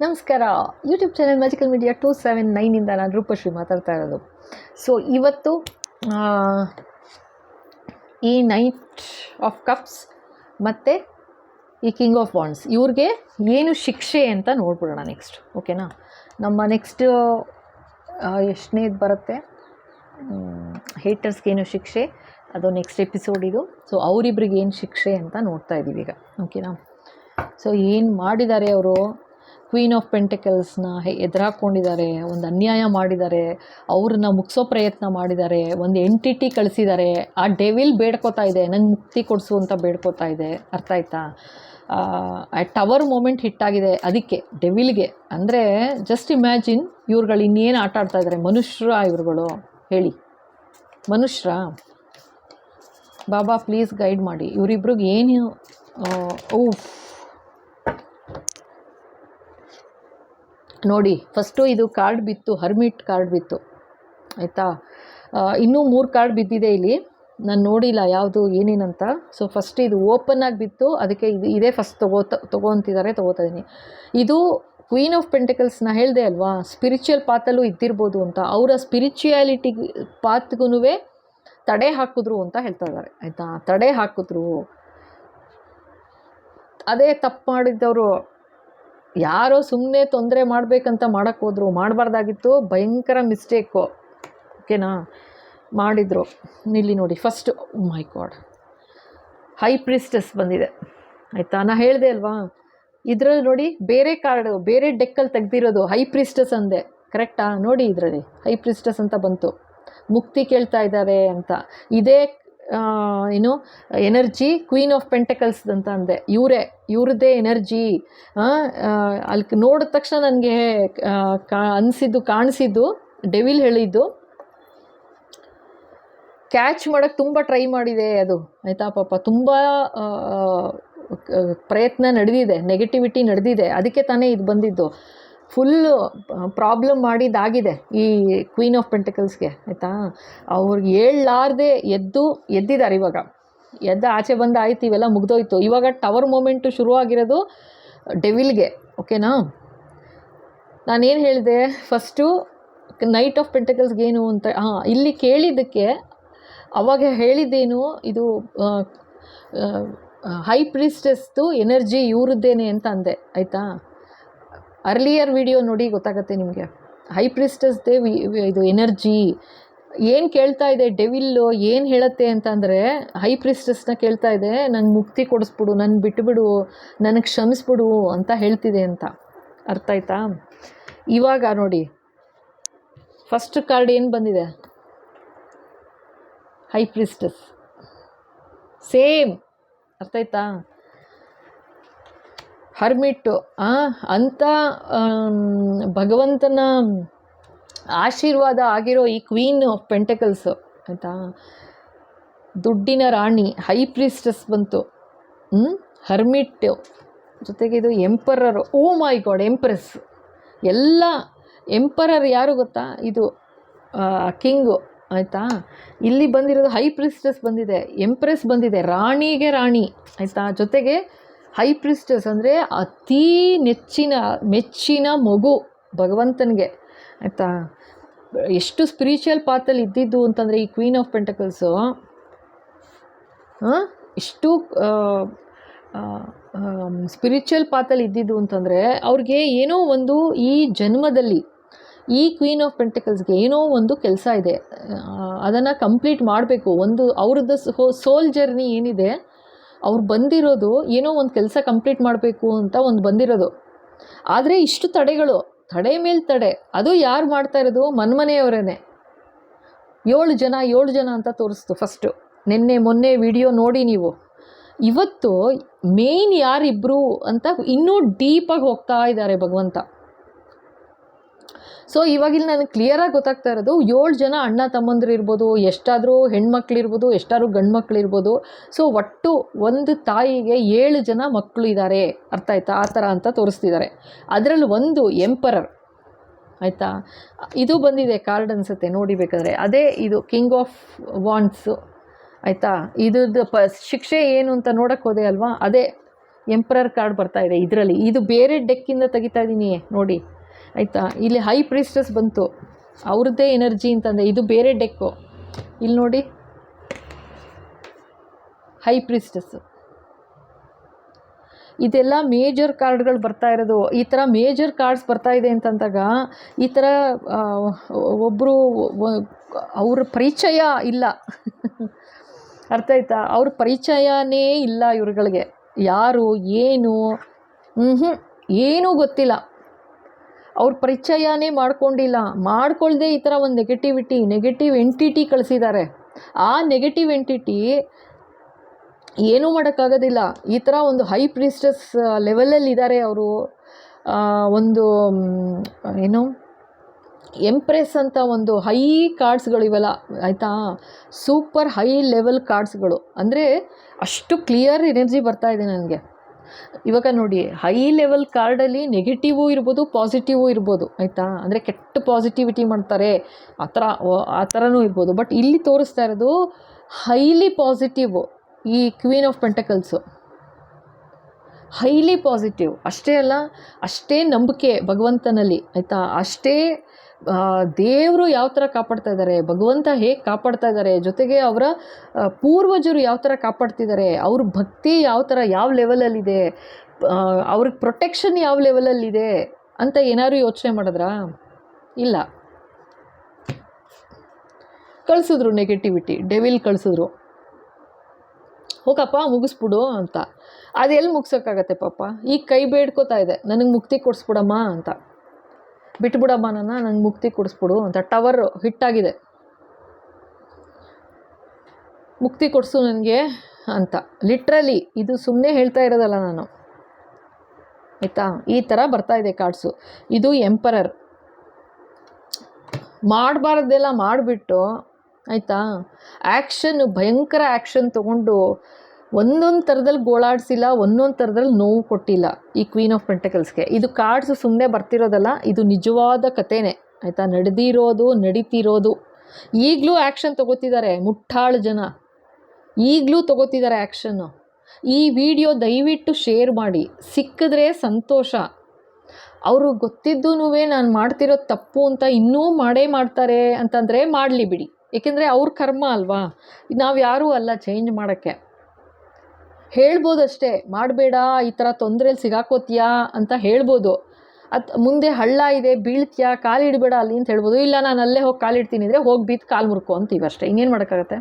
ನಮಸ್ಕಾರ. YouTube channel magical media 279 ನಾನು ರೂಪಶ್ರೀ ಮಾತಾಡ್ತಾ ಇರೋದು. ಸೊ ಇವತ್ತು ಈ ನೈಟ್ ಆಫ್ ಕಪ್ಸ್ ಮತ್ತು ಈ ಕಿಂಗ್ ಆಫ್ ವಾಂಡ್ಸ್ ಇವ್ರಿಗೆ ಏನು ಶಿಕ್ಷೆ ಅಂತ ನೋಡ್ಬಿಡೋಣ ನೆಕ್ಸ್ಟ್. ಓಕೆನಾ? ನಮ್ಮ ನೆಕ್ಸ್ಟ್ ಎಷ್ಟನೇದು ಬರುತ್ತೆ, ಹೇಟರ್ಸ್ಗೇನು ಶಿಕ್ಷೆ, ಅದು ನೆಕ್ಸ್ಟ್ ಎಪಿಸೋಡ್ ಇದು. ಸೊ ಅವರಿಬ್ರಿಗೆ ಏನು ಶಿಕ್ಷೆ ಅಂತ ನೋಡ್ತಾ ಇದ್ದೀವಿ ಈಗ. ಓಕೆನಾ? ಸೊ ಏನು ಮಾಡಿದ್ದಾರೆ ಅವರು, ಕ್ವೀನ್ ಆಫ್ ಪೆಂಟಕಲ್ಸ್ನ ಎದುರಾಕೊಂಡಿದ್ದಾರೆ, ಒಂದು ಅನ್ಯಾಯ ಮಾಡಿದ್ದಾರೆ, ಅವ್ರನ್ನ ಮುಗಿಸೋ ಪ್ರಯತ್ನ ಮಾಡಿದ್ದಾರೆ, ಒಂದು ಎಂಟಿಟಿ ಕಳಿಸಿದ್ದಾರೆ. ಆ ಡೆವಿಲ್ ಬೇಡ್ಕೋತಾ ಇದೆ, ನಂಗೆ ಮುಕ್ತಿ ಕೊಡಿಸು ಅಂತ ಬೇಡ್ಕೋತಾ ಇದೆ. ಅರ್ಥ ಆಯ್ತಾ? ಆ ಟವರ್ ಮೂಮೆಂಟ್ ಹಿಟ್ಟಾಗಿದೆ ಅದಕ್ಕೆ ಡೆವಿಲ್ಗೆ. ಅಂದರೆ ಜಸ್ಟ್ ಇಮ್ಯಾಜಿನ್, ಇವ್ರುಗಳು ಇನ್ನೇನು ಆಟ ಆಡ್ತಾ ಇದ್ದಾರೆ. ಮನುಷ್ಯರ ಇವ್ರುಗಳು ಹೇಳಿ, ಮನುಷ್ಯರ? ಬಾಬಾ ಪ್ಲೀಸ್ ಗೈಡ್ ಮಾಡಿ ಇವರಿಬ್ರಿಗೆ. ಏನು ನೋಡಿ, ಫಸ್ಟು ಇದು ಕಾರ್ಡ್ ಬಿತ್ತು, ಹರ್ಮಿಟ್ ಕಾರ್ಡ್ ಬಿತ್ತು, ಆಯಿತಾ? ಇನ್ನೂ 3 ಕಾರ್ಡ್ ಬಿದ್ದಿದೆ ಇಲ್ಲಿ, ನಾನು ನೋಡಿಲ್ಲ ಯಾವುದು ಏನೇನಂತ. ಸೊ ಫಸ್ಟ್ ಇದು ಓಪನ್ ಆಗಿ ಬಿತ್ತು, ಅದಕ್ಕೆ ಇದೇ ಫಸ್ಟ್ ತೊಗೊತಿದ್ದಾರೆ, ತೊಗೋತಾ ಇದ್ದೀನಿ. ಇದು ಕ್ವೀನ್ ಆಫ್ ಪೆಂಟಕಲ್ಸ್ನ ಹೇಳಿದೆ ಅಲ್ವಾ, ಸ್ಪಿರಿಚುವಲ್ ಪಾತಲ್ಲೂ ಇದ್ದಿರ್ಬೋದು ಅಂತ. ಅವರ ಸ್ಪಿರಿಚುಯಾಲಿಟಿ ಪಾತ್ಗೂ ತಡೆ ಹಾಕಿದ್ರು ಅಂತ ಹೇಳ್ತಾ ಇದ್ದಾರೆ, ಆಯಿತಾ? ತಡೆ ಹಾಕಿದ್ರು. ಅದೇ ತಪ್ಪು ಮಾಡಿದ್ದವರು ಯಾರೋ ಸುಮ್ಮನೆ ತೊಂದರೆ ಮಾಡಬೇಕಂತ ಮಾಡೋಕ್ಕೆ ಹೋದ್ರು, ಮಾಡಬಾರ್ದಾಗಿತ್ತು. ಭಯಂಕರ ಮಿಸ್ಟೇಕು. ಓಕೆನಾ? ಮಾಡಿದರು. ಇಲ್ಲಿ ನೋಡಿ, ಫಸ್ಟು ಮೈ ಗಾಡ್, ಹೈ ಪ್ರಿಸ್ಟೆಸ್ ಬಂದಿದೆ, ಆಯಿತಾ? ನಾನು ಹೇಳಿದೆ ಅಲ್ವಾ, ಇದರಲ್ಲಿ ನೋಡಿ ಬೇರೆ ಕಾರ್ಡು, ಬೇರೆ ಡೆಕ್ಕಲ್ಲಿ ತೆಗ್ದಿರೋದು ಹೈ ಪ್ರಿಸ್ಟೆಸ್ ಅಂದೆ, ಕರೆಕ್ಟಾ? ನೋಡಿ ಇದರಲ್ಲಿ ಹೈ ಪ್ರಿಸ್ಟೆಸ್ ಅಂತ ಬಂತು, ಮುಕ್ತಿ ಕೇಳ್ತಾ ಇದ್ದಾರೆ ಅಂತ. ಇದೇ ಏನು ಎನರ್ಜಿ ಕ್ವೀನ್ ಆಫ್ ಪೆಂಟಕಲ್ಸ್ ಅಂತ ಅಂದೆ. ಇವ್ರದ್ದೇ ಎನರ್ಜಿ. ಅಲ್ಲಿ ನೋಡಿದ ತಕ್ಷಣ ನನಗೆ ಕಾಣಿಸಿದ್ದು ಡೆವಿಲ್ ಹೇಳಿದ್ದು, ಕ್ಯಾಚ್ ಮಾಡೋಕ್ಕೆ ತುಂಬ ಟ್ರೈ ಮಾಡಿದೆ ಅದು, ಆಯಿತಾ? ಪಾಪ ತುಂಬ ಪ್ರಯತ್ನ ನಡೆದಿದೆ, ನೆಗೆಟಿವಿಟಿ ನಡೆದಿದೆ, ಅದಕ್ಕೆ ತಾನೇ ಇದು ಬಂದಿದ್ದು. ಫುಲ್ಲು ಪ್ರಾಬ್ಲಮ್ ಮಾಡಿದ್ದಾಗಿದೆ ಈ ಕ್ವೀನ್ ಆಫ್ ಪೆಂಟಕಲ್ಸ್ಗೆ, ಆಯಿತಾ? ಅವ್ರಿಗೆ ಹೇಳಲಾರ್ದೆ ಎದ್ದಿದ್ದಾರೆ. ಇವಾಗ ಆಚೆ ಬಂದು ಆಯ್ತು, ಇವೆಲ್ಲ ಮುಗ್ದೋಯ್ತು. ಇವಾಗ ಟವರ್ ಮೂಮೆಂಟು ಶುರುವಾಗಿರೋದು ಡೆವಿಲ್ಗೆ. ಓಕೆನಾ? ನಾನೇನು ಹೇಳಿದೆ ಫಸ್ಟು, ನೈಟ್ ಆಫ್ ಪೆಂಟಕಲ್ಸ್ಗೆ ಏನು ಅಂತ ಇಲ್ಲಿ ಕೇಳಿದ್ದಕ್ಕೆ ಅವಾಗ ಹೇಳಿದ್ದೇನು, ಇದು ಹೈ ಪ್ರಿಸ್ಟೆಸ್ದು ಎನರ್ಜಿ ಇವ್ರದ್ದೇನೆ ಅಂತ ಅಂದೆ, ಆಯಿತಾ? ಅರ್ಲಿಯರ್ ವಿಡಿಯೋ ನೋಡಿ ಗೊತ್ತಾಗುತ್ತೆ ನಿಮಗೆ. ಹೈ ಪ್ರಿಸ್ಟೆಸ್ದೇ ಇದು ಎನರ್ಜಿ. ಏನು ಕೇಳ್ತಾ ಇದೆ ಡೆವಿಲ್ಲು, ಏನು ಹೇಳುತ್ತೆ ಅಂತಂದರೆ, ಹೈ ಪ್ರಿಸ್ಟೆಸ್ನ ಕೇಳ್ತಾ ಇದೆ, ನಂಗೆ ಮುಕ್ತಿ ಕೊಡಿಸ್ಬಿಡು, ನನ್ನ ಬಿಟ್ಟುಬಿಡು, ನನಗೆ ಕ್ಷಮಿಸ್ಬಿಡು ಅಂತ ಹೇಳ್ತಿದೆ ಅಂತ. ಅರ್ಥ ಆಯ್ತಾ? ಇವಾಗ ನೋಡಿ, ಫಸ್ಟ್ ಕಾರ್ಡ್ ಏನು ಬಂದಿದೆ, ಹೈ ಪ್ರಿಸ್ಟೆಸ್, ಸೇಮ್. ಅರ್ಥ ಆಯ್ತಾ? ಹರ್ಮಿಟ್ಟು ಅಂತ ಭಗವಂತನ ಆಶೀರ್ವಾದ ಆಗಿರೋ ಈ ಕ್ವೀನ್ ಆಫ್ ಪೆಂಟಕಲ್ಸು, ಆಯಿತಾ? ದುಡ್ಡಿನ ರಾಣಿ, ಹೈ ಪ್ರಿಸ್ಟೆಸ್ ಬಂತು. ಹರ್ಮಿಟ್ಟು ಜೊತೆಗೆ ಇದು ಎಂಪರರು. ಓ ಮೈ ಗಾಡ್, ಎಂಪ್ರೆಸ್. ಎಲ್ಲ ಎಂಪರರ್ ಯಾರು ಗೊತ್ತಾ? ಇದು ಕಿಂಗು, ಆಯಿತಾ? ಇಲ್ಲಿ ಬಂದಿರೋದು ಹೈ ಪ್ರಿಸ್ಟೆಸ್ ಬಂದಿದೆ, ಎಂಪ್ರೆಸ್ ಬಂದಿದೆ, ರಾಣಿಗೆ ರಾಣಿ, ಆಯಿತಾ? ಜೊತೆಗೆ ಹೈ ಪ್ರಿಸ್ಟೆಸ್ ಅಂದರೆ ಅತೀ ಮೆಚ್ಚಿನ ಮಗು ಭಗವಂತನಿಗೆ, ಆಯಿತಾ? ಎಷ್ಟು ಸ್ಪಿರಿಚುವಲ್ ಪಾತಲ್ಲಿ ಇದ್ದಿದ್ದು ಅಂತಂದರೆ ಈ ಕ್ವೀನ್ ಆಫ್ ಪೆಂಟಕಲ್ಸು, ಇಷ್ಟು ಸ್ಪಿರಿಚುವಲ್ ಪಾತಲ್ಲಿ ಇದ್ದಿದ್ದು ಅಂತಂದರೆ ಅವ್ರಿಗೆ ಏನೋ ಒಂದು ಈ ಜನ್ಮದಲ್ಲಿ ಈ ಕ್ವೀನ್ ಆಫ್ ಪೆಂಟಕಲ್ಸ್ಗೆ ಏನೋ ಒಂದು ಕೆಲಸ ಇದೆ, ಅದನ್ನು ಕಂಪ್ಲೀಟ್ ಮಾಡಬೇಕು. ಒಂದು ಅವ್ರದ್ದು ಸೋಲ್ ಜರ್ನಿ ಏನಿದೆ, ಅವ್ರು ಬಂದಿರೋದು ಏನೋ ಒಂದು ಕೆಲಸ ಕಂಪ್ಲೀಟ್ ಮಾಡಬೇಕು ಅಂತ ಒಂದು ಬಂದಿರೋದು. ಆದರೆ ಇಷ್ಟು ತಡೆಗಳು, ತಡೆ ಮೇಲೆ ತಡೆ. ಅದು ಯಾರು ಮಾಡ್ತಾ ಇರೋದು? ಮನ್ಮನೆಯವರೇ. 7 ಜನ ಅಂತ ತೋರಿಸ್ತು ಫಸ್ಟು. ಮೊನ್ನೆ ವಿಡಿಯೋ ನೋಡಿ ನೀವು. ಇವತ್ತು ಮೇಯ್ನ್ ಯಾರಿಬ್ಬರು ಅಂತ ಇನ್ನೂ ಡೀಪಾಗಿ ಹೋಗ್ತಾ ಇದ್ದಾರೆ ಭಗವಂತ. ಸೊ ಇವಾಗಿಲ್ಲಿ ನನಗೆ ಕ್ಲಿಯರಾಗಿ ಗೊತ್ತಾಗ್ತಾ ಇರೋದು, 7 ಜನ ಅಣ್ಣ ತಮ್ಮಂದ್ರು ಇರ್ಬೋದು, ಎಷ್ಟಾದರೂ ಹೆಣ್ಮಕ್ಳಿರ್ಬೋದು, ಎಷ್ಟಾದ್ರೂ ಗಂಡು ಮಕ್ಕಳಿರ್ಬೋದು. ಸೊ ಒಟ್ಟು ಒಂದು ತಾಯಿಗೆ 7 ಜನ ಮಕ್ಕಳು ಇದ್ದಾರೆ. ಅರ್ಥ ಆಯ್ತಾ? ಆ ಥರ ಅಂತ ತೋರಿಸ್ತಿದ್ದಾರೆ. ಅದರಲ್ಲಿ ಒಂದು ಎಂಪರರ್, ಆಯಿತಾ? ಇದು ಬಂದಿದೆ ಕಾರ್ಡ್ ಅನಿಸುತ್ತೆ ನೋಡಿ ಬೇಕಾದರೆ. ಅದೇ ಇದು ಕಿಂಗ್ ಆಫ್ ವಾಂಡ್ಸು, ಆಯಿತಾ? ಇದ್ರದ್ದು ಶಿಕ್ಷೆ ಏನು ಅಂತ ನೋಡೋಕ್ಕೆ ಹೋದೆ ಅಲ್ವಾ, ಅದೇ ಎಂಪರರ್ ಕಾರ್ಡ್ ಬರ್ತಾ ಇದೆ ಇದರಲ್ಲಿ. ಇದು ಬೇರೆ ಡೆಕ್ಕಿಂದ ತೆಗಿತಾ ಇದ್ದೀನಿ ನೋಡಿ, ಆಯಿತಾ. ಇಲ್ಲಿ ಹೈ ಪ್ರೀಸ್ಟಸ್ ಬಂತು, ಅವ್ರದ್ದೇ ಎನರ್ಜಿ ಅಂತಂದೆ. ಇದು ಬೇರೆ ಡೆಕ್ಕು, ಇಲ್ಲಿ ನೋಡಿ ಹೈ ಪ್ರೀಸ್ಟಸ್. ಇದೆಲ್ಲ ಮೇಜರ್ ಕಾರ್ಡ್ಗಳು ಬರ್ತಾ ಇರೋದು. ಈ ಥರ ಮೇಜರ್ ಕಾರ್ಡ್ಸ್ ಬರ್ತಾ ಇದೆ ಅಂತಂದಾಗ ಈ ಥರ ಒಬ್ಬರು ಅವ್ರ ಪರಿಚಯ ಇಲ್ಲ ಅರ್ಥ ಆಯ್ತಾ, ಅವ್ರ ಪರಿಚಯನೇ ಇಲ್ಲ ಇವ್ರುಗಳಿಗೆ. ಯಾರು ಏನು ಏನೂ ಗೊತ್ತಿಲ್ಲ, ಅವ್ರ ಪರಿಚಯನೇ ಮಾಡ್ಕೊಂಡಿಲ್ಲ. ಮಾಡ್ಕೊಳ್ದೆ ಈ ಥರ ಒಂದು ನೆಗೆಟಿವ್ ಎಂಟಿಟಿ ಕಳಿಸಿದ್ದಾರೆ. ಆ ನೆಗೆಟಿವ್ ಎಂಟಿಟಿ ಏನೂ ಮಾಡೋಕ್ಕಾಗೋದಿಲ್ಲ. ಈ ಥರ ಒಂದು ಹೈ ಪ್ರೀಸ್ಟಸ್ ಲೆವೆಲಲ್ಲಿ ಇದ್ದಾರೆ ಅವರು. ಒಂದು ಏನು ಎಂಪ್ರೆಸ್ ಅಂತ ಒಂದು ಹೈ ಕಾರ್ಡ್ಸ್ಗಳು ಇವೆಲ್ಲ, ಆಯಿತಾ. ಸೂಪರ್ ಹೈ ಲೆವೆಲ್ ಕಾರ್ಡ್ಸ್ಗಳು, ಅಂದರೆ ಅಷ್ಟು ಕ್ಲಿಯರ್ ಎನರ್ಜಿ ಬರ್ತಾ ಇದೆ ನನಗೆ ಇವಾಗ. ನೋಡಿ, ಹೈ ಲೆವೆಲ್ ಕಾರ್ಡಲ್ಲಿ ನೆಗೆಟಿವು ಇರ್ಬೋದು, ಪಾಸಿಟಿವು ಇರ್ಬೋದು, ಆಯಿತಾ. ಅಂದರೆ ಕೆಟ್ಟ ಪಾಸಿಟಿವಿಟಿ ಮಾಡ್ತಾರೆ ಆ ಥರನೂ ಇರ್ಬೋದು. ಬಟ್ ಇಲ್ಲಿ ತೋರಿಸ್ತಾ ಇರೋದು ಹೈಲಿ ಪಾಸಿಟಿವ್. ಈ ಕ್ವೀನ್ ಆಫ್ ಪೆಂಟಕಲ್ಸು ಹೈಲಿ ಪಾಸಿಟಿವ್. ಅಷ್ಟೇ ಅಲ್ಲ, ಅಷ್ಟೇ ನಂಬಿಕೆ ಭಗವಂತನಲ್ಲಿ, ಆಯಿತಾ. ಅಷ್ಟೇ ದೇವರು ಯಾವ ಥರ ಕಾಪಾಡ್ತಾ ಇದ್ದಾರೆ, ಭಗವಂತ ಹೇಗೆ ಕಾಪಾಡ್ತಾ ಇದ್ದಾರೆ, ಜೊತೆಗೆ ಅವರ ಪೂರ್ವಜರು ಯಾವ ಥರ ಕಾಪಾಡ್ತಿದ್ದಾರೆ, ಅವ್ರ ಭಕ್ತಿ ಯಾವ ಥರ ಯಾವ ಲೆವೆಲಲ್ಲಿದೆ, ಅವ್ರಿಗೆ ಪ್ರೊಟೆಕ್ಷನ್ ಯಾವ ಲೆವೆಲಲ್ಲಿದೆ ಅಂತ ಏನಾದ್ರು ಯೋಚನೆ ಮಾಡಿದ್ರಾ? ಇಲ್ಲ. ಕಳಿಸಿದ್ರು ನೆಗೆಟಿವಿಟಿ, ಡೆವಿಲ್ ಕಳಿಸಿದ್ರು, ಹೋಗಪ್ಪ ಮುಗಿಸ್ಬಿಡು ಅಂತ. ಅದೆಲ್ಲಿ ಮುಗ್ಸೋಕ್ಕಾಗತ್ತೆ ಪಾಪ. ಈಗ ಕೈ ಬೇಡ್ಕೋತಾ ಇದೆ, ನನಗೆ ಮುಕ್ತಿ ಕೊಡಿಸ್ಬಿಡಮ್ಮ ಅಂತ, ಬಿಟ್ಬಿಡಮ್ಮ ನನಗೆ ಮುಕ್ತಿ ಕೊಡಿಸ್ಬಿಡು ಅಂತ. ಟವರ್ ಹಿಟ್ಟಾಗಿದೆ, ಮುಕ್ತಿ ಕೊಡಿಸು ನನಗೆ ಅಂತ. ಲಿಟ್ರಲಿ ಇದು ಸುಮ್ಮನೆ ಹೇಳ್ತಾ ಇರೋದಲ್ಲ ನಾನು, ಆಯಿತಾ. ಈ ಥರ ಬರ್ತಾ ಇದೆ ಕಾರ್ಡ್ಸು. ಇದು ಎಂಪರರ್. ಮಾಡಬಾರ್ದೆಲ್ಲ ಮಾಡಿಬಿಟ್ಟು, ಆಯಿತಾ, ಆ್ಯಕ್ಷನ್, ಭಯಂಕರ ಆ್ಯಕ್ಷನ್ ತೊಗೊಂಡು ಒಂದೊಂದು ಥರದಲ್ಲಿ ಗೋಳಾಡಿಸಿಲ್ಲ, ಒಂದೊಂದು ಥರದಲ್ಲಿ ನೋವು ಕೊಟ್ಟಿಲ್ಲ ಈ ಕ್ವೀನ್ ಆಫ್ ಪೆಂಟಕಲ್ಸ್ಗೆ. ಇದು ಕಾರ್ಡ್ಸು ಸುಮ್ಮನೆ ಬರ್ತಿರೋದಲ್ಲ, ಇದು ನಿಜವಾದ ಕಥೆನೇ, ಆಯಿತಾ. ನಡೀತಿರೋದು. ಈಗಲೂ ಆ್ಯಕ್ಷನ್ ತೊಗೋತಿದ್ದಾರೆ ಮುಟ್ಟಾಳು ಜನ, ಈಗಲೂ ತೊಗೋತಿದ್ದಾರೆ ಆ್ಯಕ್ಷನ್ನು. ಈ ವಿಡಿಯೋ ದಯವಿಟ್ಟು ಶೇರ್ ಮಾಡಿ, ಸಿಕ್ಕಿದ್ರೆ ಸಂತೋಷ. ಅವರು ಗೊತ್ತಿದ್ದೂ ನಾನು ಮಾಡ್ತಿರೋದು ತಪ್ಪು ಅಂತ ಇನ್ನೂ ಮಾಡ್ತಾರೆ ಅಂತಂದರೆ ಮಾಡಲಿ ಬಿಡಿ, ಏಕೆಂದರೆ ಅವ್ರ ಕರ್ಮ ಅಲ್ವಾ. ನಾವು ಯಾರೂ ಅಲ್ಲ ಚೇಂಜ್ ಮಾಡೋಕ್ಕೆ. ಹೇಳ್ಬೋದು ಅಷ್ಟೇ, ಮಾಡಬೇಡ, ಈ ಥರ ತೊಂದರೆಯಲ್ಲಿ ಸಿಗಾಕೋತೀಯಾ ಅಂತ ಹೇಳ್ಬೋದು. ಮುಂದೆ ಹಳ್ಳ ಇದೆ, ಬೀಳ್ತೀಯಾ, ಕಾಲಿಡಬೇಡ ಅಲ್ಲಿ ಅಂತ ಹೇಳ್ಬೋದು. ಇಲ್ಲ, ನಾನು ಅಲ್ಲೇ ಹೋಗಿ ಕಾಲಿಡ್ತೀನಿ ಅಂದರೆ ಹೋಗಿ ಬಿದ್ದು ಕಾಲು ಮುರ್ಕೊ ಅಂತೀವಿ ಅಷ್ಟೇ. ಇನ್ನೇನು ಮಾಡೋಕ್ಕಾಗತ್ತೆ.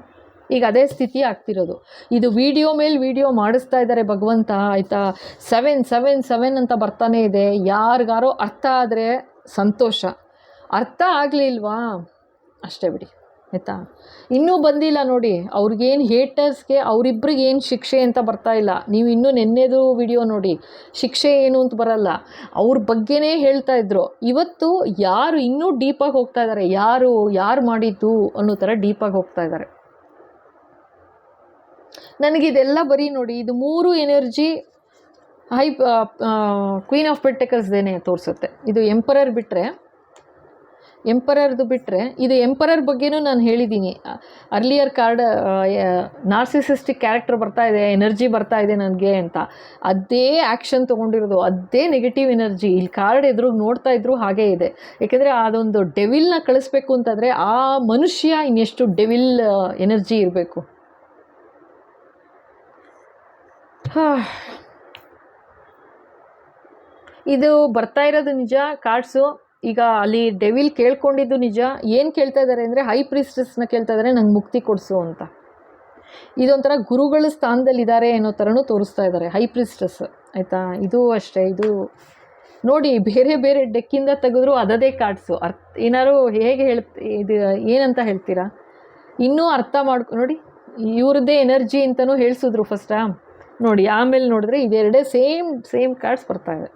ಈಗ ಅದೇ ಸ್ಥಿತಿ ಆಗ್ತಿರೋದು. ಇದು ವಿಡಿಯೋ ಮೇಲೆ ವಿಡಿಯೋ ಮಾಡಿಸ್ತಾ ಇದ್ದಾರೆ ಭಗವಂತ, ಆಯಿತಾ. 777 ಅಂತ ಬರ್ತಾನೆ ಇದೆ. ಯಾರಿಗಾರೋ ಅರ್ಥ ಆದರೆ ಸಂತೋಷ, ಅರ್ಥ ಆಗಲಿಲ್ವಾ ಅಷ್ಟೇ ಬಿಡಿ, ಆಯಿತಾ. ಇನ್ನೂ ಬಂದಿಲ್ಲ ನೋಡಿ, ಅವ್ರಿಗೇನು ಹೇಟರ್ಸ್ಗೆ ಅವರಿಬ್ರಿಗೆ ಏನು ಶಿಕ್ಷೆ ಅಂತ ಬರ್ತಾ ಇಲ್ಲ. ನೀವು ಇನ್ನೂ ನೆನ್ನೆದು ವಿಡಿಯೋ ನೋಡಿ, ಶಿಕ್ಷೆ ಏನು ಅಂತ ಬರಲ್ಲ, ಅವ್ರ ಬಗ್ಗೆನೇ ಹೇಳ್ತಾ ಇದ್ರು. ಇವತ್ತು ಯಾರು ಇನ್ನೂ ಡೀಪಾಗಿ ಹೋಗ್ತಾ ಇದ್ದಾರೆ, ಯಾರು ಮಾಡಿದ್ದು ಅನ್ನೋ ಥರ ಡೀಪಾಗಿ ಹೋಗ್ತಾ ಇದ್ದಾರೆ. ನನಗಿದೆಲ್ಲ ಬರೀ ನೋಡಿ, ಇದು 3 ಎನರ್ಜಿ ಕ್ವೀನ್ ಆಫ್ ಪೆಂಟಕಲ್ಸ್ದೇನೆ ತೋರಿಸುತ್ತೆ. ಇದು ಎಂಪರರ್ದು ಬಿಟ್ಟರೆ ಇದು ಎಂಪರರ್ ಬಗ್ಗೆನೂ ನಾನು ಹೇಳಿದ್ದೀನಿ. ಅರ್ಲಿಯರ್ ಕಾರ್ಡ್ ನಾರ್ಸಿಸಿಸ್ಟಿಕ್ ಕ್ಯಾರೆಕ್ಟರ್ ಬರ್ತಾ ಇದೆ, ಎನರ್ಜಿ ಬರ್ತಾ ಇದೆ ನನಗೆ ಅಂತ. ಅದೇ ಆ್ಯಕ್ಷನ್ ತೊಗೊಂಡಿರೋದು, ಅದೇ ನೆಗೆಟಿವ್ ಎನರ್ಜಿ ಇಲ್ಲಿ ಕಾರ್ಡ್ ಎದುರಿಗೆ ನೋಡ್ತಾ ಇದ್ರು ಹಾಗೇ ಇದೆ. ಏಕೆಂದರೆ ಅದೊಂದು ಡೆವಿಲ್ನ ಕಳಿಸ್ಬೇಕು ಅಂತಂದರೆ ಆ ಮನುಷ್ಯ ಇನ್ನೆಷ್ಟು ಡೆವಿಲ್ ಎನರ್ಜಿ ಇರಬೇಕು. ಇದು ಬರ್ತಾ ಇರೋದು ನಿಜ ಕಾರ್ಡ್ಸು. ಈಗ ಅಲ್ಲಿ ಡೆವಿಲ್ ಕೇಳ್ಕೊಂಡಿದ್ದು ನಿಜ. ಏನು ಕೇಳ್ತಾ ಇದ್ದಾರೆ ಅಂದರೆ ಹೈ ಪ್ರೀಸ್ಟಸ್ನ ಕೇಳ್ತಾ ಇದ್ದಾರೆ, ನಂಗೆ ಮುಕ್ತಿ ಕೊಡಿಸು ಅಂತ. ಇದೊಂಥರ ಗುರುಗಳ ಸ್ಥಾನದಲ್ಲಿದ್ದಾರೆ ಅನ್ನೋ ಥರನೂ ತೋರಿಸ್ತಾ ಇದ್ದಾರೆ ಹೈ ಪ್ರೀಸ್ಟಸ್, ಆಯಿತಾ. ಇದು ಅಷ್ಟೇ. ಇದು ನೋಡಿ, ಬೇರೆ ಡೆಕ್ಕಿಂದ ತೆಗೆದ್ರು ಅದೇ ಕಾರ್ಡ್ಸು. ಏನಾದ್ರು ಹೇಗೆ ಇದು ಏನಂತ ಹೇಳ್ತೀರಾ? ಇನ್ನೂ ಅರ್ಥ ನೋಡಿ, ಇವ್ರದ್ದೇ ಎನರ್ಜಿ ಅಂತಲೂ ಹೇಳಿಸಿದ್ರು ಫಸ್ಟಾ ನೋಡಿ. ಆಮೇಲೆ ನೋಡಿದ್ರೆ ಇದೆರಡೇ ಸೇಮ್ ಕಾರ್ಡ್ಸ್ ಬರ್ತಾ ಇದೆ.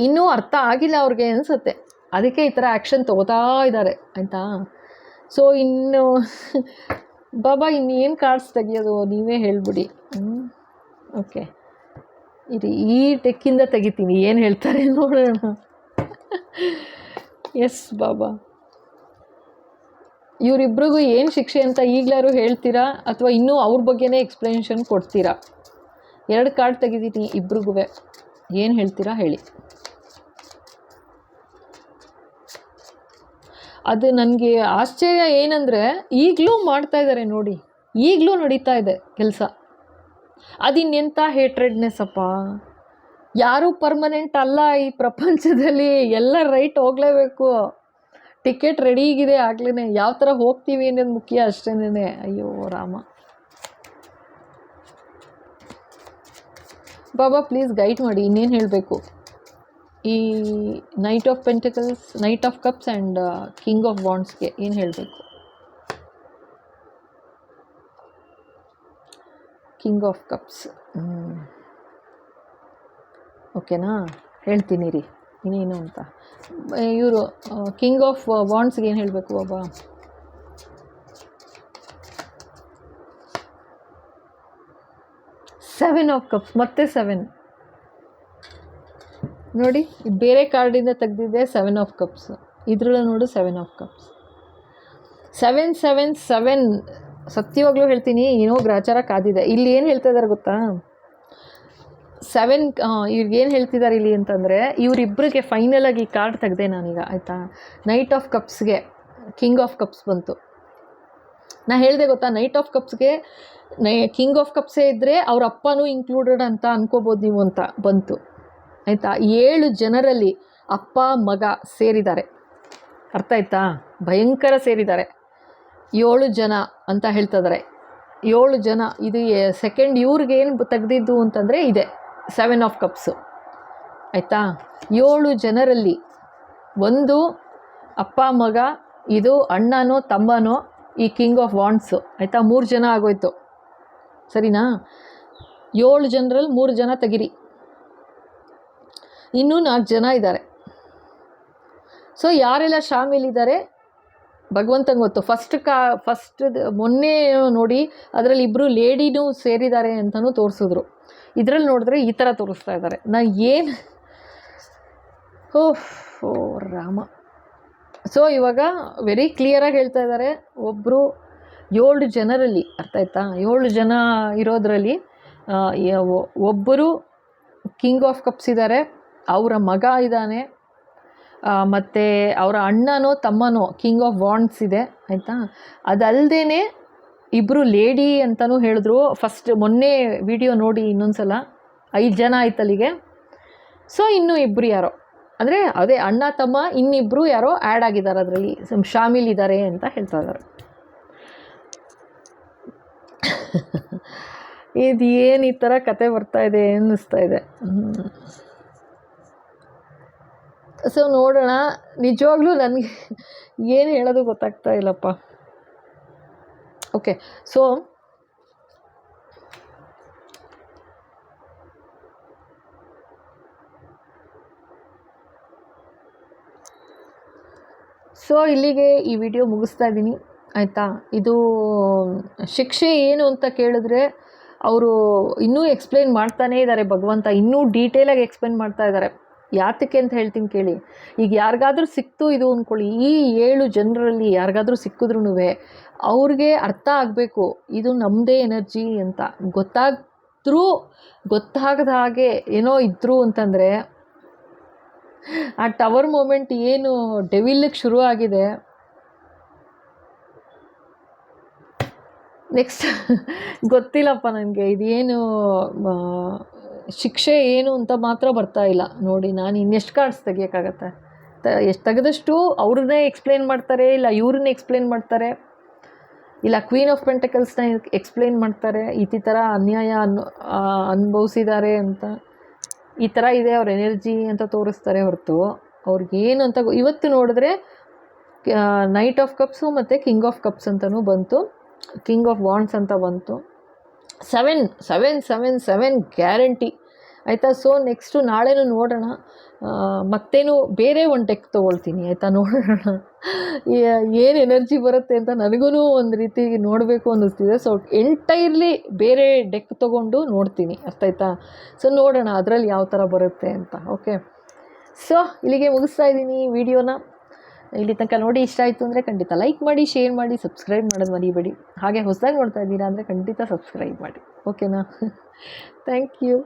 ಇನ್ನೂ ಅರ್ಥ ಆಗಿಲ್ಲ ಅವ್ರಿಗೆ ಅನಿಸುತ್ತೆ, ಅದಕ್ಕೆ ಈ ಥರ ಆ್ಯಕ್ಷನ್ ತೊಗೋತಾ ಇದ್ದಾರೆ, ಆಯಿತಾ. ಸೊ ಇನ್ನು ಬಾಬಾ ಇನ್ನೇನು ಕಾರ್ಡ್ಸ್ ತೆಗಿಯೋದು ನೀವೇ ಹೇಳಿಬಿಡಿ. ಓಕೆ, ಇದು ಈ ಡೆಕ್ಕಿಂದ ತೆಗಿತೀನಿ, ಏನು ಹೇಳ್ತಾರೆ ನೋಡೋಣ. ಎಸ್ ಬಾಬಾ, ಇವರಿಬ್ರಿಗೂ ಏನು ಶಿಕ್ಷೆ ಅಂತ ಈಗಲಾರು ಹೇಳ್ತೀರಾ ಅಥವಾ ಇನ್ನೂ ಅವ್ರ ಬಗ್ಗೆನೇ ಎಕ್ಸ್ಪ್ಲನೇಷನ್ ಕೊಡ್ತೀರಾ? 2 ಕಾರ್ಡ್ ತೆಗಿದ್ದೀನಿ ಇಬ್ರಿಗೂ. ಏನು ಹೇಳ್ತೀರಾ ಹೇಳಿ. ಅದು ನನಗೆ ಆಶ್ಚರ್ಯ ಏನಂದರೆ ಈಗಲೂ ಮಾಡ್ತಾ ಇದ್ದಾರೆ ನೋಡಿ, ಈಗಲೂ ನಡೀತಾ ಇದೆ ಕೆಲಸ. ಅದಿನ್ನೆಂಥ ಹೇಟ್ರೆಡ್ನೆಸ್ ಅಪ್ಪ. ಯಾರೂ ಪರ್ಮನೆಂಟ್ ಅಲ್ಲ ಈ ಪ್ರಪಂಚದಲ್ಲಿ, ಎಲ್ಲ ರೈಟ್ ಹೋಗಲೇಬೇಕು. ಟಿಕೆಟ್ ರೆಡಿಗಿದೆ ಆಗ್ಲೇ, ಯಾವ ಥರ ಹೋಗ್ತೀವಿ ಅನ್ನೋದು ಮುಖ್ಯ ಅಷ್ಟೇನೆ. ಅಯ್ಯೋ ರಾಮ. ಬಾಬಾ ಪ್ಲೀಸ್ ಗೈಡ್ ಮಾಡಿ, ಇನ್ನೇನು ಹೇಳಬೇಕು ಈ knight of pentacles, knight of cups and king of ವಾಂಡ್ಸ್ಗೆ ಏನು ಹೇಳಬೇಕು. ಕಿಂಗ್ ಆಫ್ ಕಪ್ಸ್ ಓಕೆನಾ, ಹೇಳ್ತೀನಿ ರೀ ಇನ್ನೇನು ಅಂತ. ಇವರು ಕಿಂಗ್ ಆಫ್ ವಾಂಡ್ಸ್ಗೆ ಏನು ಹೇಳಬೇಕು ಬಾಬಾ. ಸೆವೆನ್ ಆಫ್ ಕಪ್ಸ್, ಮತ್ತೆ 7 ನೋಡಿ, ಬೇರೆ ಕಾರ್ಡಿಂದ ತೆಗೆದಿದ್ದೆ 7 ಆಫ್ ಕಪ್ಸ್, ಇದ್ರಲ್ಲೂ ನೋಡು 7 ಆಫ್ ಕಪ್ಸ್. 777 ಸತ್ಯವಾಗ್ಲೂ ಹೇಳ್ತೀನಿ, ಏನೋ ಗ್ರಾಚಾರ ಕಾದಿದೆ. ಇಲ್ಲಿ ಏನು ಹೇಳ್ತಾ ಇದ್ದಾರೆ ಗೊತ್ತಾ, 7 ಇವ್ರಿಗೇನು ಹೇಳ್ತಿದ್ದಾರೆ ಇಲ್ಲಿ ಅಂತಂದರೆ, ಇವರಿಬ್ಬರಿಗೆ ಫೈನಲಾಗಿ ಕಾರ್ಡ್ ತೆಗೆದೆ ನಾನೀಗ, ಆಯಿತಾ. ನೈಟ್ ಆಫ್ ಕಪ್ಸ್ಗೆ ಕಿಂಗ್ ಆಫ್ ಕಪ್ಸ್ ಬಂತು. ನಾನು ಹೇಳಿದೆ ಗೊತ್ತಾ, ನೈಟ್ ಆಫ್ ಕಪ್ಸ್ಗೆ ಕಿಂಗ್ ಆಫ್ ಕಪ್ಸೇ ಇದ್ದರೆ ಅವ್ರ ಅಪ್ಪನೂ ಇನ್ಕ್ಲೂಡೆಡ್ ಅಂತ ಅನ್ಕೋಬೋದು ನೀವು ಅಂತ ಬಂತು, ಆಯಿತಾ. 7 ಜನರಲ್ಲಿ ಅಪ್ಪ ಮಗ ಸೇರಿದ್ದಾರೆ, ಅರ್ಥ ಆಯ್ತಾ, ಭಯಂಕರ ಸೇರಿದ್ದಾರೆ. 7 ಜನ ಅಂತ ಹೇಳ್ತಿದ್ದಾರೆ, 7 ಜನ. ಇದು ಸೆಕೆಂಡ್ ಇವ್ರಿಗೇನು ತೆಗೆದಿದ್ದು ಅಂತಂದರೆ ಇದೆ 7 ಆಫ್ ಕಪ್ಸು, ಆಯಿತಾ. 7 ಜನರಲ್ಲಿ ಒಂದು ಅಪ್ಪ ಮಗ, ಇದು ಅಣ್ಣನೋ ತಮ್ಮನೋ, ಈ ಕಿಂಗ್ ಆಫ್ ವಾಂಡ್ಸು, ಆಯಿತಾ. 3 ಜನ ಆಗೋಯ್ತು, ಸರಿನಾ. 7 ಜನರಲ್ಲಿ 3 ಜನ ತೆಗಿರಿ, ಇನ್ನೂ 4 ಜನ ಇದ್ದಾರೆ. ಸೊ ಯಾರೆಲ್ಲ ಶಾಮೀಲಿದ್ದಾರೆ ಭಗವಂತಂಗೆ ಗೊತ್ತು. ಫಸ್ಟ್ ಮೊನ್ನೆ ನೋಡಿ ಅದರಲ್ಲಿ ಇಬ್ಬರು ಲೇಡಿನೂ ಸೇರಿದ್ದಾರೆ ಅಂತಲೂ ತೋರಿಸಿದ್ರು. ಇದರಲ್ಲಿ ನೋಡಿದ್ರೆ ಈ ಥರ ತೋರಿಸ್ತಾ ಇದ್ದಾರೆ. ಏನು ಓ ರಾಮ. ಸೊ ಇವಾಗ ವೆರಿ ಕ್ಲಿಯರಾಗಿ ಹೇಳ್ತಾ ಇದ್ದಾರೆ, ಒಬ್ಬರು 7 ಜನರಲ್ಲಿ, ಅರ್ಥ ಆಯ್ತಾ, 7 ಜನ ಇರೋದ್ರಲ್ಲಿ ಒಬ್ಬರು ಕಿಂಗ್ ಆಫ್ ಕಪ್ಸ್ ಇದ್ದಾರೆ, ಅವರ ಮಗ ಇದ್ದಾನೆ, ಮತ್ತು ಅವರ ಅಣ್ಣನೋ ತಮ್ಮನೋ ಕಿಂಗ್ ಆಫ್ ವಾಂಡ್ಸ್ ಇದೆ, ಆಯಿತಾ. ಅದಲ್ಲದೇ ಇಬ್ಬರು ಲೇಡಿ ಅಂತಲೂ ಹೇಳಿದ್ರು. ಫಸ್ಟ್ ಮೊನ್ನೆ ವಿಡಿಯೋ ನೋಡಿ ಇನ್ನೊಂದು ಸಲ, 5 ಜನ ಆಯ್ತಲ್ಲಿಗೆ. ಸೊ ಇನ್ನೂ ಇಬ್ಬರು ಯಾರೋ, ಅಂದರೆ ಅದೇ ಅಣ್ಣ ತಮ್ಮ ಇನ್ನಿಬ್ಬರು ಯಾರೋ ಆ್ಯಡ್ ಆಗಿದ್ದಾರೆ, ಅದರಲ್ಲಿ ಶಾಮೀಲಿದ್ದಾರೆ ಅಂತ ಹೇಳ್ತಾ ಇದ್ದಾರೆ. ಇದು ಏನು ಈ ಥರ ಕತೆ ಬರ್ತಾ ಇದೆ ಅನ್ನಿಸ್ತಾ ಇದೆ. ಸೊ ನೋಡೋಣ, ನಿಜವಾಗ್ಲೂ ನನಗೆ ಏನು ಹೇಳೋದು ಗೊತ್ತಾಗ್ತಾ ಇಲ್ಲಪ್ಪ. ಓಕೆ, ಸೊ ಇಲ್ಲಿಗೆ ಈ ವಿಡಿಯೋ ಮುಗಿಸ್ತಾ ಇದ್ದೀನಿ, ಆಯಿತಾ. ಇದು ಶಿಕ್ಷೆ ಏನು ಅಂತ ಕೇಳಿದ್ರೆ ಅವರು ಇನ್ನೂ ಎಕ್ಸ್ಪ್ಲೇನ್ ಮಾಡ್ತಾನೇ ಇದ್ದಾರೆ, ಭಗವಂತ ಇನ್ನೂ ಡೀಟೇಲಾಗಿ ಎಕ್ಸ್ಪ್ಲೇನ್ ಮಾಡ್ತಾ ಇದ್ದಾರೆ. ಯಾತಕ್ಕೆ ಅಂತ ಹೇಳ್ತೀನಿ ಕೇಳಿ. ಈಗ ಯಾರಿಗಾದ್ರೂ ಸಿಕ್ತು ಇದು ಅಂದ್ಕೊಳ್ಳಿ, ಈ 7 ಜನರಲ್ಲಿ ಯಾರಿಗಾದ್ರೂ ಸಿಕ್ಕಿದ್ರೂ ಅವ್ರಿಗೆ ಅರ್ಥ ಆಗಬೇಕು ಇದು ನಮ್ಮದೇ ಎನರ್ಜಿ ಅಂತ. ಗೊತ್ತಾಗದ ಹಾಗೆ ಏನೋ ಇದ್ರು ಅಂತಂದರೆ, ಆ ಟವರ್ ಮೂಮೆಂಟ್ ಏನು ಡೆವಿಲ್ಗೆ ಶುರು ಆಗಿದೆ, ನೆಕ್ಸ್ಟ್ ಗೊತ್ತಿಲ್ಲಪ್ಪ ನನಗೆ ಇದೇನು ಶಿಕ್ಷೆ ಏನು ಅಂತ ಮಾತ್ರ ಬರ್ತಾ ಇಲ್ಲ ನೋಡಿ. ನಾನು ಇನ್ನೆಷ್ಟು ಕಾರ್ಡ್ಸ್ ತೆಗಿಯೋಕ್ಕಾಗತ್ತೆ, ಎಷ್ಟು ತೆಗೆದಷ್ಟು ಅವ್ರನ್ನೇ ಎಕ್ಸ್ಪ್ಲೇನ್ ಮಾಡ್ತಾರೆ, ಇಲ್ಲ ಇವ್ರನ್ನೇ ಎಕ್ಸ್ಪ್ಲೇನ್ ಮಾಡ್ತಾರೆ, ಇಲ್ಲ ಕ್ವೀನ್ ಆಫ್ ಪೆಂಟಕಲ್ಸ್ನ ಎಕ್ಸ್ಪ್ಲೇನ್ ಮಾಡ್ತಾರೆ, ಈ ಥರ ಅನ್ಯಾಯ ಅನುಭವಿಸಿದ್ದಾರೆ ಅಂತ, ಈ ಥರ ಇದೆ ಅವ್ರ ಎನರ್ಜಿ ಅಂತ ತೋರಿಸ್ತಾರೆ ಹೊರತು ಅವ್ರಿಗೇನು ಅಂತ ಇವತ್ತು ನೋಡಿದ್ರೆ ನೈಟ್ ಆಫ್ ಕಪ್ಸು ಮತ್ತು ಕಿಂಗ್ ಆಫ್ ಕಪ್ಸ್ ಅಂತಲೂ ಬಂತು, ಕಿಂಗ್ ಆಫ್ ವಾಂಡ್ಸ್ ಅಂತ ಬಂತು. 7 ಗ್ಯಾರಂಟಿ, ಆಯಿತಾ. ಸೊ ನೆಕ್ಸ್ಟು ನಾಳೆನೂ ನೋಡೋಣ, ಮತ್ತೇನು ಬೇರೆ ಒಂದು ಡೆಕ್ ತೊಗೊಳ್ತೀನಿ, ಆಯಿತಾ. ನೋಡೋಣ ಏನು ಎನರ್ಜಿ ಬರುತ್ತೆ ಅಂತ ನನಗೂ ಒಂದು ರೀತಿ ನೋಡಬೇಕು ಅನ್ನಿಸ್ತಿದೆ. ಸೊ ಎಂಟೈರ್ಲಿ ಬೇರೆ ಡೆಕ್ ತೊಗೊಂಡು ನೋಡ್ತೀನಿ, ಅರ್ಥ ಆಯ್ತಾ. ಸೊ ನೋಡೋಣ ಅದರಲ್ಲಿ ಯಾವ ಥರ ಬರುತ್ತೆ ಅಂತ. ಓಕೆ, ಸೊ ಇಲ್ಲಿಗೆ ಮುಗಿಸ್ತಾ ಇದ್ದೀನಿ ವಿಡಿಯೋನ. ಇಲ್ಲಿ ತನಕ ನೋಡಿ ಇಷ್ಟ ಆಯಿತು ಅಂದರೆ ಖಂಡಿತ ಲೈಕ್ ಮಾಡಿ, ಶೇರ್ ಮಾಡಿ, ಸಬ್ಸ್ಕ್ರೈಬ್ ಮಾಡೋದು ಮರಿಬೇಡಿ. ಹಾಗೆ ಹೊಸದಾಗಿ ನೋಡ್ತಾ ಇದ್ದೀರಾ ಅಂದರೆ ಖಂಡಿತ ಸಬ್ಸ್ಕ್ರೈಬ್ ಮಾಡಿ. ಓಕೆನಾ? Thank you.